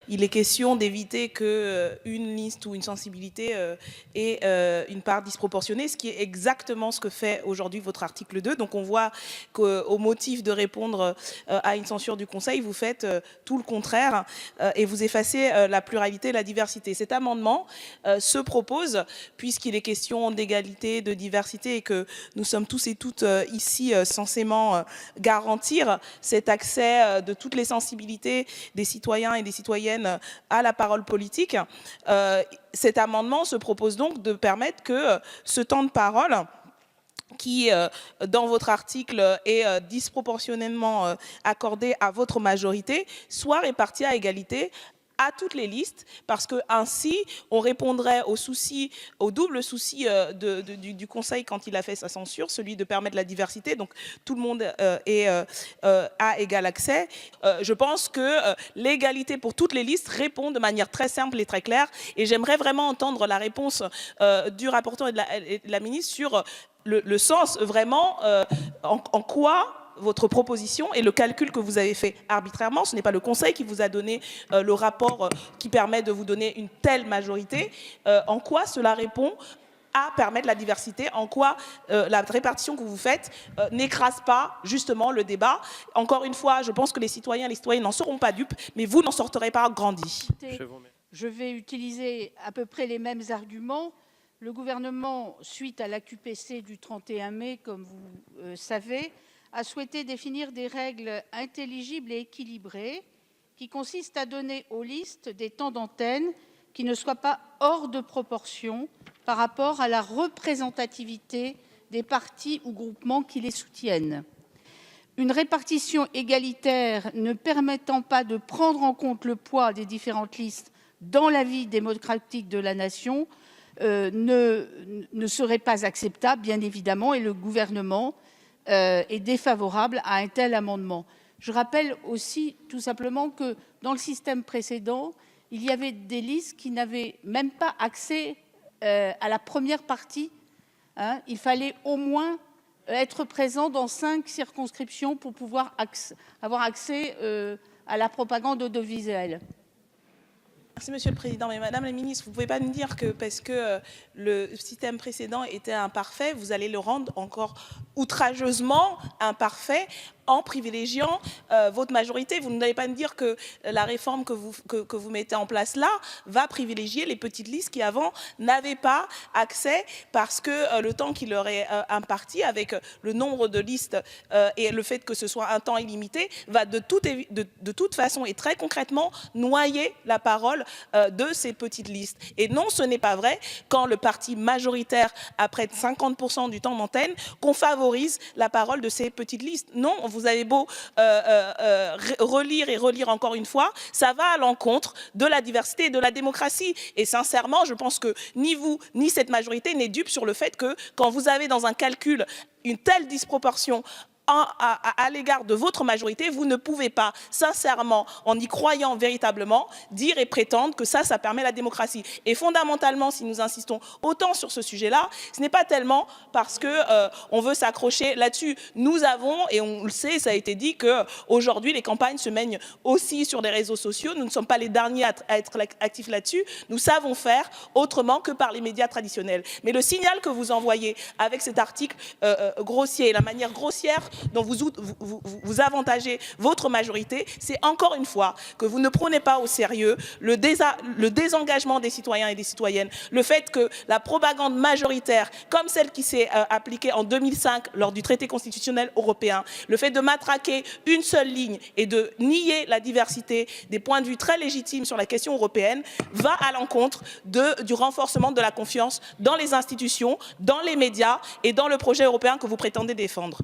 Il est question d'éviter qu'une liste ou une sensibilité ait une part disproportionnée, ce qui est exactement ce que fait aujourd'hui votre article 2. Donc on voit qu'au motif de répondre à une censure du Conseil, vous faites tout le contraire et vous effacez la pluralité et la diversité. Cet amendement se propose, puisqu'il est question d'égalité, de diversité et que nous sommes tous et toutes ici censément garantir cet accès de toutes les sensibilités des citoyens et des citoyennes à la parole politique. Cet amendement se propose donc de permettre que ce temps de parole qui, dans votre article, est disproportionnellement accordé à votre majorité, soit réparti à égalité à toutes les listes, parce que ainsi on répondrait au double souci du Conseil quand il a fait sa censure, celui de permettre la diversité, donc tout le monde a égal accès. Je pense que l'égalité pour toutes les listes répond de manière très simple et très claire, et j'aimerais vraiment entendre la réponse du rapporteur et de la ministre sur le sens vraiment en quoi votre proposition et le calcul que vous avez fait arbitrairement. Ce n'est pas le Conseil qui vous a donné le rapport qui permet de vous donner une telle majorité. En quoi cela répond à permettre la diversité, en quoi la répartition que vous faites n'écrase pas justement le débat. Encore une fois, je pense que les citoyens et les citoyennes n'en seront pas dupes, mais vous n'en sortirez pas grandis. Je vais utiliser à peu près les mêmes arguments. Le gouvernement, suite à la QPC du 31 mai, comme vous savez, a souhaité définir des règles intelligibles et équilibrées qui consistent à donner aux listes des temps d'antenne qui ne soient pas hors de proportion par rapport à la représentativité des partis ou groupements qui les soutiennent. Une répartition égalitaire ne permettant pas de prendre en compte le poids des différentes listes dans la vie démocratique de la nation ne serait pas acceptable, bien évidemment, et le gouvernement est défavorable à un tel amendement. Je rappelle aussi tout simplement que dans le système précédent, il y avait des listes qui n'avaient même pas accès à la première partie. Il fallait au moins être présent dans 5 circonscriptions pour pouvoir avoir accès à la propagande audiovisuelle. Merci Monsieur le Président. Mais Madame la Ministre, vous ne pouvez pas me dire que parce que le système précédent était imparfait, vous allez le rendre encore outrageusement imparfait en privilégiant votre majorité. Vous n'allez pas me dire que la réforme que vous mettez en place là va privilégier les petites listes qui avant n'avaient pas accès parce que le temps qui leur est imparti avec le nombre de listes et le fait que ce soit un temps illimité va de toute façon et très concrètement noyer la parole de ces petites listes. Et non, ce n'est pas vrai quand le parti majoritaire a près de 50% du temps d'antenne qu'on favorise la parole de ces petites listes. Non, vous avez beau relire et relire encore une fois, ça va à l'encontre de la diversité et de la démocratie. Et sincèrement, je pense que ni vous, ni cette majorité n'est dupe sur le fait que quand vous avez dans un calcul une telle disproportion à l'égard de votre majorité, vous ne pouvez pas, sincèrement, en y croyant véritablement, dire et prétendre que ça permet la démocratie. Et fondamentalement, si nous insistons autant sur ce sujet-là, ce n'est pas tellement parce qu'on veut s'accrocher là-dessus. Nous avons, et on le sait, ça a été dit, qu'aujourd'hui, les campagnes se mènent aussi sur les réseaux sociaux. Nous ne sommes pas les derniers à être actifs là-dessus. Nous savons faire autrement que par les médias traditionnels. Mais le signal que vous envoyez avec cet article grossier et la manière grossière dont vous avantagez votre majorité, c'est encore une fois que vous ne prenez pas au sérieux le désengagement des citoyens et des citoyennes, le fait que la propagande majoritaire, comme celle qui s'est appliquée en 2005 lors du traité constitutionnel européen, le fait de matraquer une seule ligne et de nier la diversité des points de vue très légitimes sur la question européenne, va à l'encontre du renforcement de la confiance dans les institutions, dans les médias et dans le projet européen que vous prétendez défendre.